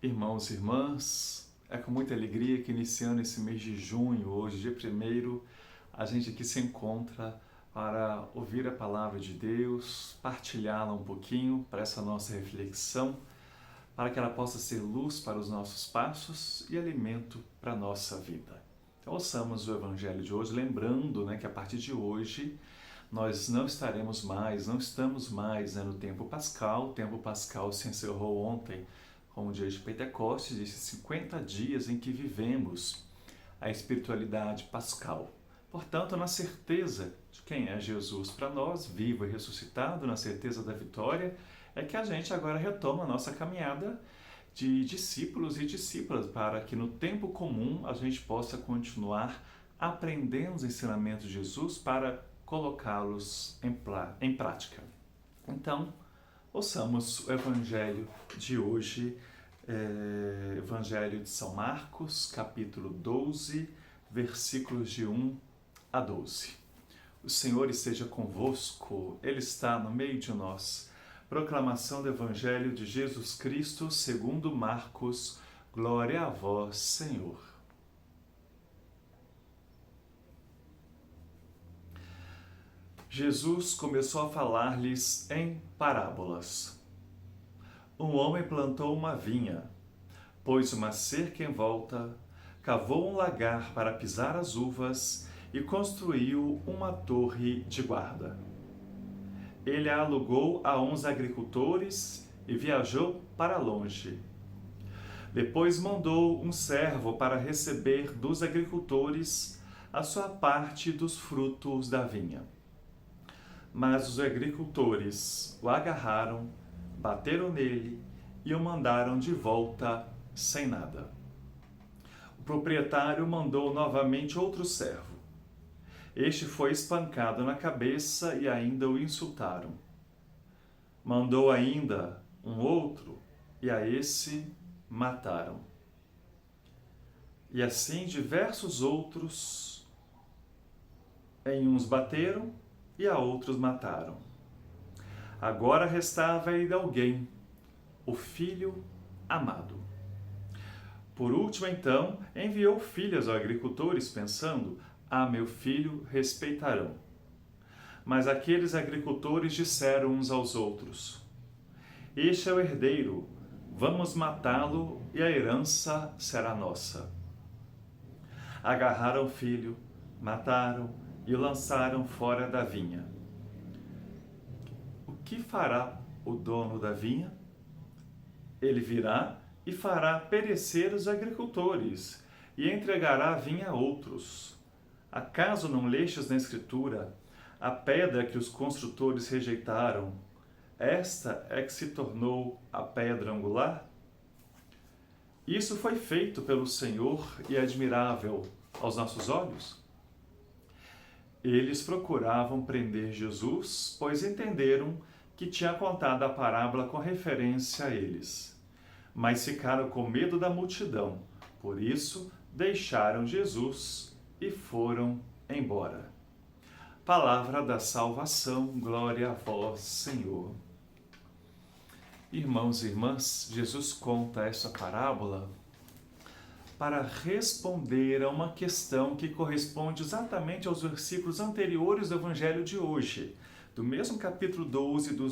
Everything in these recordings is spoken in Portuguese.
Irmãos e irmãs, é com muita alegria que iniciando esse mês de junho, hoje, dia 1º, a gente aqui se encontra para ouvir a palavra de Deus, partilhá-la um pouquinho para essa nossa reflexão, para que ela possa ser luz para os nossos passos e alimento para a nossa vida. Então, ouçamos o Evangelho de hoje, lembrando que a partir de hoje nós não estamos mais no tempo pascal. O tempo pascal se encerrou ontem com o dia de Pentecostes, esses 50 dias em que vivemos a espiritualidade pascal. Portanto, na certeza de quem é Jesus para nós, vivo e ressuscitado, na certeza da vitória, é que a gente agora retoma a nossa caminhada de discípulos e discípulas, para que no tempo comum a gente possa continuar aprendendo os ensinamentos de Jesus para colocá-los em prática. Então, ouçamos o Evangelho de hoje, Evangelho de São Marcos, capítulo 12, versículos de 1 a 12. O Senhor esteja convosco, Ele está no meio de nós. Proclamação do Evangelho de Jesus Cristo segundo Marcos. Glória a vós, Senhor. Jesus começou a falar-lhes em parábolas. Um homem plantou uma vinha, pôs uma cerca em volta, cavou um lagar para pisar as uvas e construiu uma torre de guarda. Ele a alugou a uns agricultores e viajou para longe. Depois mandou um servo para receber dos agricultores a sua parte dos frutos da vinha. Mas os agricultores o agarraram, bateram nele e o mandaram de volta sem nada. O proprietário mandou novamente outro servo. Este foi espancado na cabeça e ainda o insultaram. Mandou ainda um outro e a esse mataram. E assim diversos outros, em uns bateram e a outros mataram. Agora restava ainda alguém, o filho amado. Por último, então, enviou filhas aos agricultores, pensando: meu filho respeitarão. Mas aqueles agricultores disseram uns aos outros: este é o herdeiro, vamos matá-lo e a herança será nossa. Agarraram o filho, mataram e o lançaram fora da vinha. O que fará o dono da vinha? Ele virá e fará perecer os agricultores e entregará a vinha a outros. Acaso não lestes na Escritura: a pedra que os construtores rejeitaram, esta é que se tornou a pedra angular? Isso foi feito pelo Senhor e é admirável aos nossos olhos? Eles procuravam prender Jesus, pois entenderam que tinha contado a parábola com referência a eles. Mas ficaram com medo da multidão, por isso deixaram Jesus e foram embora. Palavra da salvação, glória a vós, Senhor. Irmãos e irmãs, Jesus conta essa parábola para responder a uma questão que corresponde exatamente aos versículos anteriores do Evangelho de hoje, do mesmo capítulo 12, do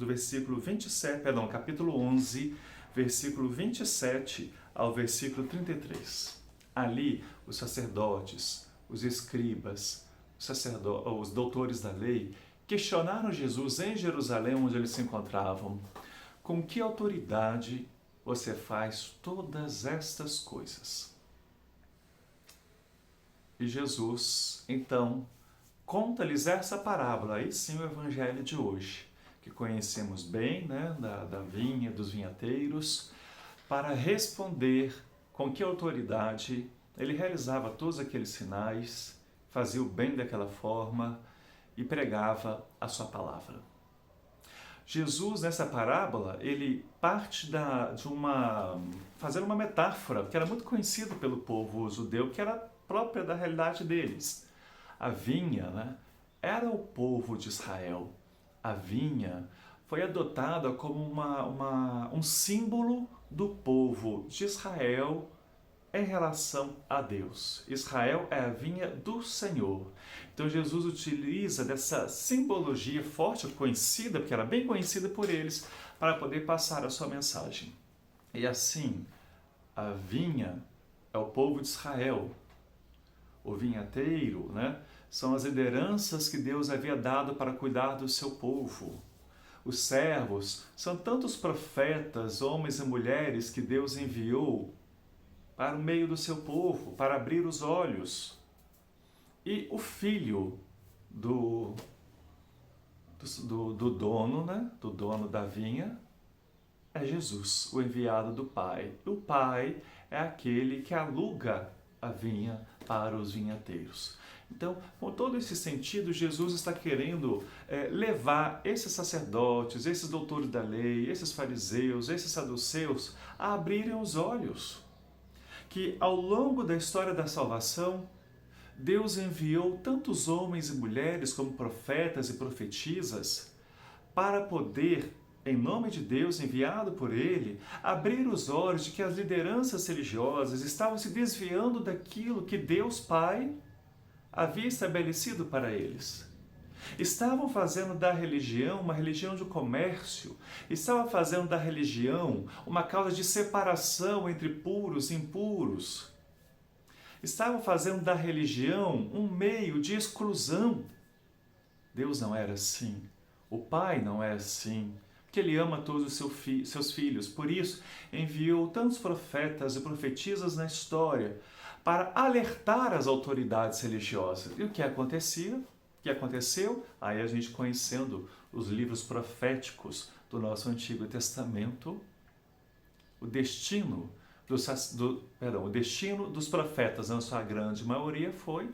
versículo 27, capítulo 11, versículo 27 ao versículo 33. Ali, os sacerdotes, os escribas, os doutores da lei, questionaram Jesus em Jerusalém, onde eles se encontravam: com que autoridade você faz todas estas coisas? E Jesus, então, conta-lhes essa parábola, aí sim o Evangelho de hoje, que conhecemos bem, da vinha, dos vinhateiros, para responder com que autoridade ele realizava todos aqueles sinais, fazia o bem daquela forma e pregava a sua palavra. Jesus, nessa parábola, ele parte fazendo uma metáfora que era muito conhecida pelo povo judeu, que era própria da realidade deles. A vinha, era o povo de Israel. A vinha foi adotada como um símbolo do povo de Israel em relação a Deus. Israel é a vinha do Senhor. Então Jesus utiliza dessa simbologia forte, conhecida, porque era bem conhecida por eles, para poder passar a sua mensagem. E assim, a vinha é o povo de Israel. O vinhateiro, né, são as lideranças que Deus havia dado para cuidar do seu povo. Os servos são tantos profetas, homens e mulheres que Deus enviou para o meio do seu povo, para abrir os olhos. E o filho do dono, né, do dono da vinha, é Jesus, o enviado do Pai. O Pai é aquele que aluga a vinha para os vinhateiros. Então, com todo esse sentido, Jesus está querendo levar esses sacerdotes, esses doutores da lei, esses fariseus, esses saduceus, a abrirem os olhos. Que ao longo da história da salvação, Deus enviou tantos homens e mulheres como profetas e profetisas para poder, em nome de Deus, enviado por Ele, abrir os olhos de que as lideranças religiosas estavam se desviando daquilo que Deus Pai havia estabelecido para eles. Estavam fazendo da religião uma religião de comércio, estavam fazendo da religião uma causa de separação entre puros e impuros, estavam fazendo da religião um meio de exclusão. Deus não era assim, o Pai não é assim, porque Ele ama todos os seus filhos, por isso enviou tantos profetas e profetisas na história para alertar as autoridades religiosas. E o que acontecia? O que aconteceu? Aí a gente conhecendo os livros proféticos do nosso Antigo Testamento, o destino dos profetas, na sua grande maioria, foi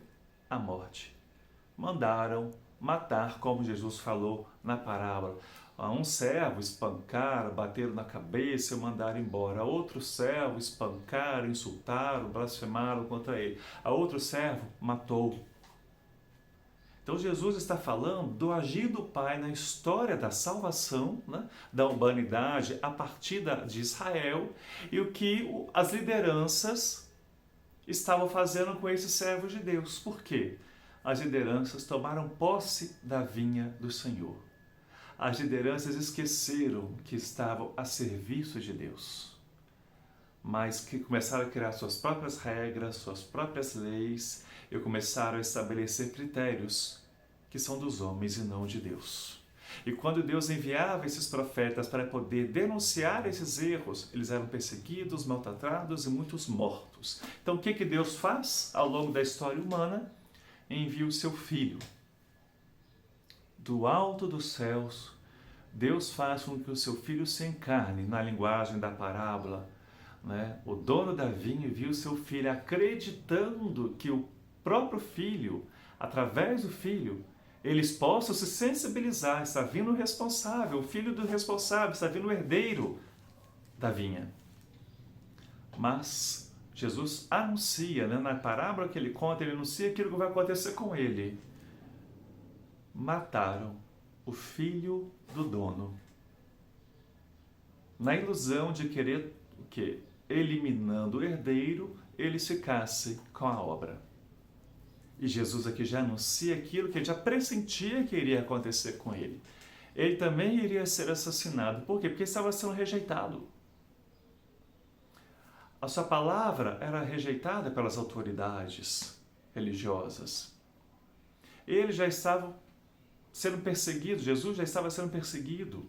a morte. Mandaram matar, como Jesus falou na parábola. A um servo espancaram, bateram na cabeça e o mandaram embora. A outro servo espancaram, insultaram, blasfemaram contra ele. A outro servo matou. Então Jesus está falando do agir do Pai na história da salvação, né, da humanidade a partir de Israel, e o que as lideranças estavam fazendo com esses servos de Deus. Por quê? As lideranças tomaram posse da vinha do Senhor. As lideranças esqueceram que estavam a serviço de Deus, mas que começaram a criar suas próprias regras, suas próprias leis, e começaram a estabelecer critérios que são dos homens e não de Deus. E quando Deus enviava esses profetas para poder denunciar esses erros, eles eram perseguidos, maltratados e muitos mortos. Então o que Deus faz ao longo da história humana? Envia o seu Filho. Do alto dos céus, Deus faz com que o seu Filho se encarne, na linguagem da parábola, né? O dono da vinha viu o seu filho acreditando que o próprio filho, através do filho, eles possam se sensibilizar. Está vindo o responsável, o filho do responsável, está vindo o herdeiro da vinha. Mas Jesus anuncia, né? Na parábola que ele conta, ele anuncia aquilo que vai acontecer com ele. Mataram o filho do dono, na ilusão de querer o quê? Eliminando o herdeiro, eles ficassem com a obra. E Jesus aqui já anuncia aquilo que ele já pressentia que iria acontecer com ele. Ele também iria ser assassinado. Por quê? Porque ele estava sendo rejeitado. A sua palavra era rejeitada pelas autoridades religiosas. Ele já estava sendo perseguido, Jesus já estava sendo perseguido.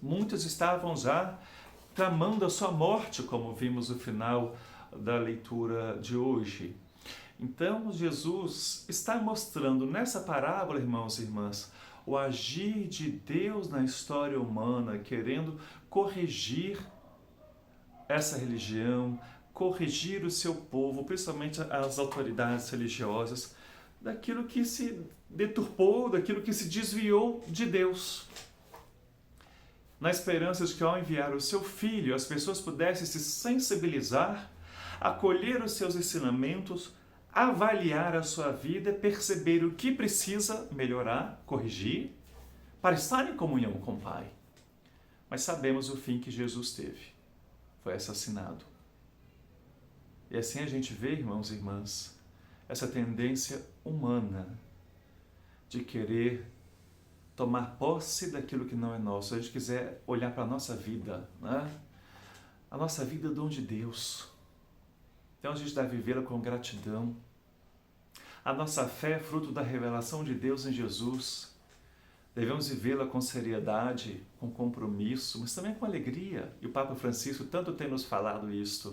Muitos estavam já tramando a sua morte, como vimos no final da leitura de hoje. Então, Jesus está mostrando nessa parábola, irmãos e irmãs, o agir de Deus na história humana, querendo corrigir essa religião, corrigir o seu povo, principalmente as autoridades religiosas, daquilo que se deturpou, daquilo que se desviou de Deus. Na esperança de que ao enviar o seu Filho, as pessoas pudessem se sensibilizar, acolher os seus ensinamentos, avaliar a sua vida, perceber o que precisa melhorar, corrigir, para estar em comunhão com o Pai. Mas sabemos o fim que Jesus teve. Foi assassinado. E assim a gente vê, irmãos e irmãs, essa tendência humana de querer tomar posse daquilo que não é nosso. Se a gente quiser olhar para a nossa vida, né? A nossa vida é dom de Deus. Então a gente deve vivê-la com gratidão. A nossa fé é fruto da revelação de Deus em Jesus. Devemos vivê-la com seriedade, com compromisso, mas também com alegria. E o Papa Francisco tanto tem nos falado isto.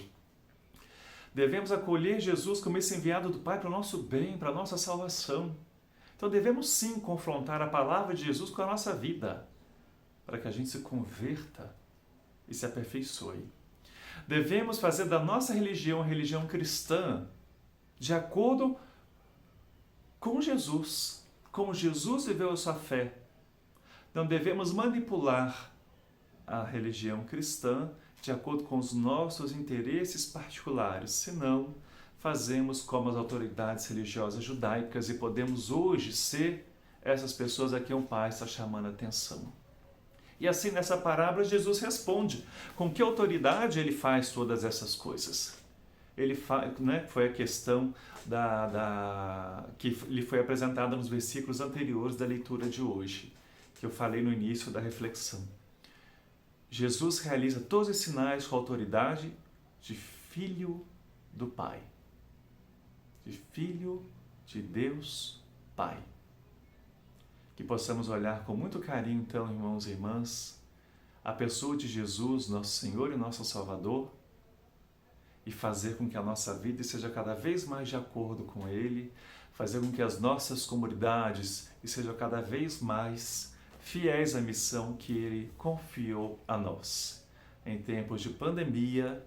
Devemos acolher Jesus como esse enviado do Pai para o nosso bem, para a nossa salvação. Então devemos sim confrontar a palavra de Jesus com a nossa vida, para que a gente se converta e se aperfeiçoe. Devemos fazer da nossa religião a religião cristã, de acordo com Jesus, como Jesus viveu a sua fé. Não devemos manipular a religião cristã de acordo com os nossos interesses particulares, senão fazemos como as autoridades religiosas judaicas e podemos hoje ser essas pessoas a quem o Pai está chamando a atenção. E assim, nessa parábola, Jesus responde com que autoridade ele faz todas essas coisas. Ele faz, né, foi a questão que lhe foi apresentada nos versículos anteriores da leitura de hoje, que eu falei no início da reflexão. Jesus realiza todos os sinais com a autoridade de Filho do Pai. De Filho de Deus Pai. Que possamos olhar com muito carinho, então, irmãos e irmãs, a pessoa de Jesus, nosso Senhor e nosso Salvador, e fazer com que a nossa vida seja cada vez mais de acordo com Ele, fazer com que as nossas comunidades sejam cada vez mais fiéis à missão que Ele confiou a nós. Em tempos de pandemia,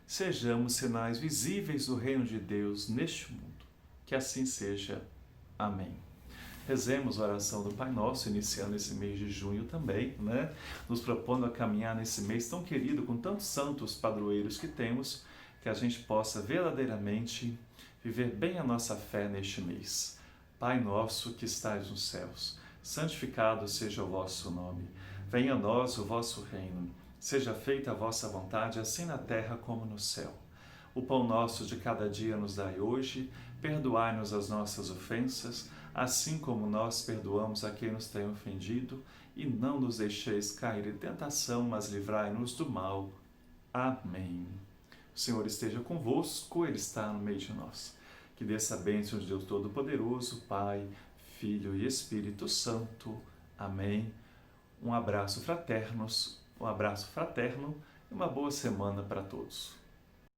sejamos sinais visíveis do reino de Deus neste mundo. Que assim seja. Amém. Rezemos a oração do Pai Nosso, iniciando esse mês de junho também, né? Nos propondo a caminhar nesse mês tão querido, com tantos santos padroeiros que temos, que a gente possa verdadeiramente viver bem a nossa fé neste mês. Pai nosso que estais nos céus, santificado seja o vosso nome. Venha a nós o vosso reino. Seja feita a vossa vontade, assim na terra como no céu. O pão nosso de cada dia nos dai hoje. Perdoai-nos as nossas ofensas, assim como nós perdoamos a quem nos tem ofendido. E não nos deixeis cair em tentação, mas livrai-nos do mal. Amém. O Senhor esteja convosco, Ele está no meio de nós. Que desça a bênção de Deus Todo-Poderoso, Pai, Filho e Espírito Santo. Amém. Um abraço fraterno e uma boa semana para todos.